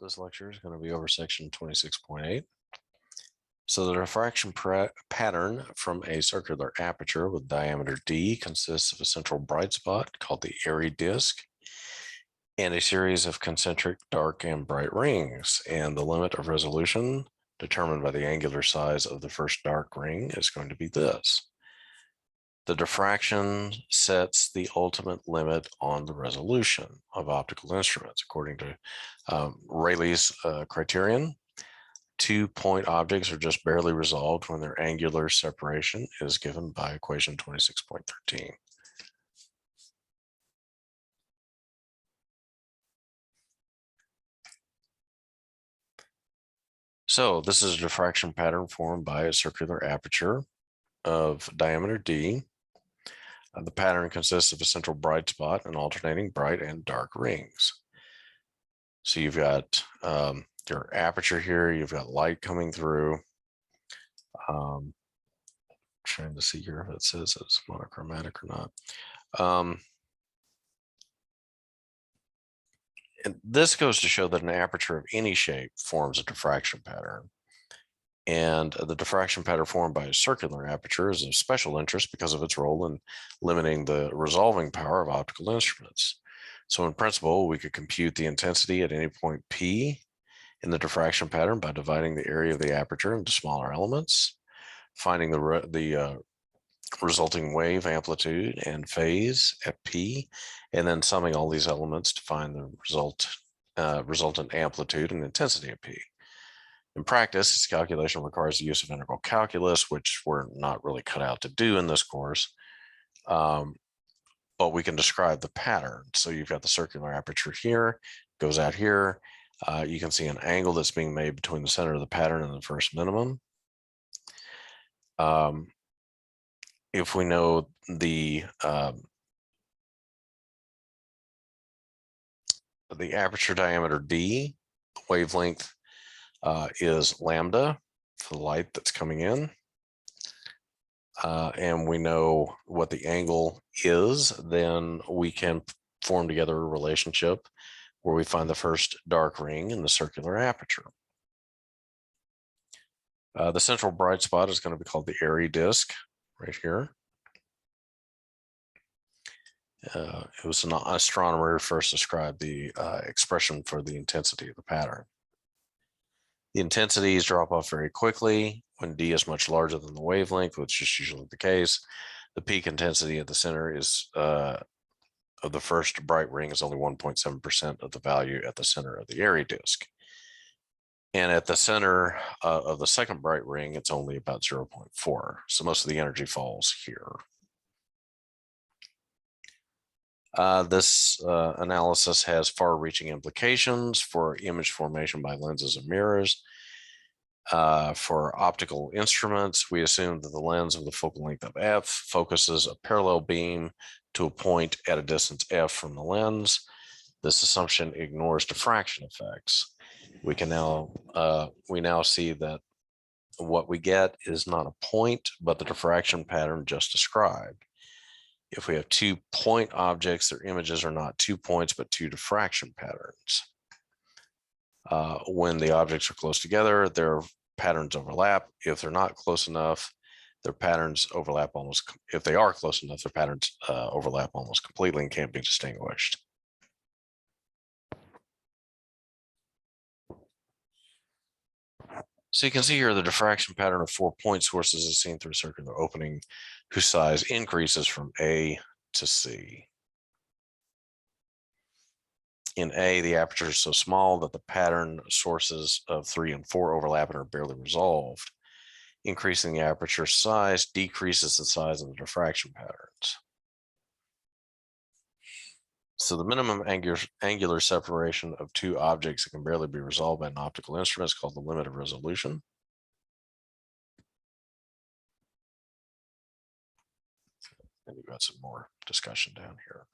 This lecture is going to be over section 26.8. So the diffraction pattern from a circular aperture with diameter d consists of a central bright spot called the Airy disk and a series of concentric dark and bright rings. And the limit of resolution determined by the angular size of the first dark ring is going to be this. The diffraction sets the ultimate limit on the resolution of optical instruments. According to Rayleigh's criterion, 2-point objects are just barely resolved when their angular separation is given by equation 26.13. So this is a diffraction pattern formed by a circular aperture of diameter d. The pattern consists of a central bright spot and alternating bright and dark rings. So you've got your aperture here, you've got light coming through. Trying to see here if it says it's monochromatic or not. And this goes to show that an aperture of any shape forms a diffraction pattern. And the diffraction pattern formed by a circular aperture is of special interest because of its role in limiting the resolving power of optical instruments. So in principle, we could compute the intensity at any point P in the diffraction pattern by dividing the area of the aperture into smaller elements, finding the resulting wave amplitude and phase at P, and then summing all these elements to find the resultant amplitude and intensity at P. In practice, this calculation requires the use of integral calculus, which we're not really cut out to do in this course, but we can describe the pattern. So you've got the circular aperture here, goes out here. You can see an angle that's being made between the center of the pattern and the first minimum. If we know the aperture diameter d, wavelength is lambda for the light that's coming in, and we know what the angle is, then we can form together a relationship where we find the first dark ring in the circular aperture. The central bright spot is going to be called the Airy disk right here. It was an astronomer who first described the expression for the intensity of the pattern. The intensities drop off very quickly when d is much larger than the wavelength, which is usually the case. The peak intensity at the center is of the first bright ring is only 1.7% of the value at the center of the Airy disk. And at the center of the second bright ring, it's only about 0.4. So most of the energy falls here. This analysis has far-reaching implications for image formation by lenses and mirrors. For optical instruments, we assume that the lens of the focal length of f focuses a parallel beam to a point at a distance f from the lens. This assumption ignores diffraction effects. We now see that what we get is not a point, but the diffraction pattern just described. If we have 2-point objects, their images are not 2 points, but 2 diffraction patterns. When the objects are close together, their patterns overlap. If they're not close enough, their patterns overlap almost. If they are close enough, their patterns overlap almost completely and can't be distinguished. So you can see here the diffraction pattern of 4-point sources is seen through a circular opening whose size increases from A to C. In A, the aperture is so small that the pattern sources of 3 and 4 overlap and are barely resolved. Increasing the aperture size decreases the size of the diffraction patterns. So the minimum angular separation of 2 objects that can barely be resolved by an optical instrument is called the limit of resolution. And you've got some more discussion down here.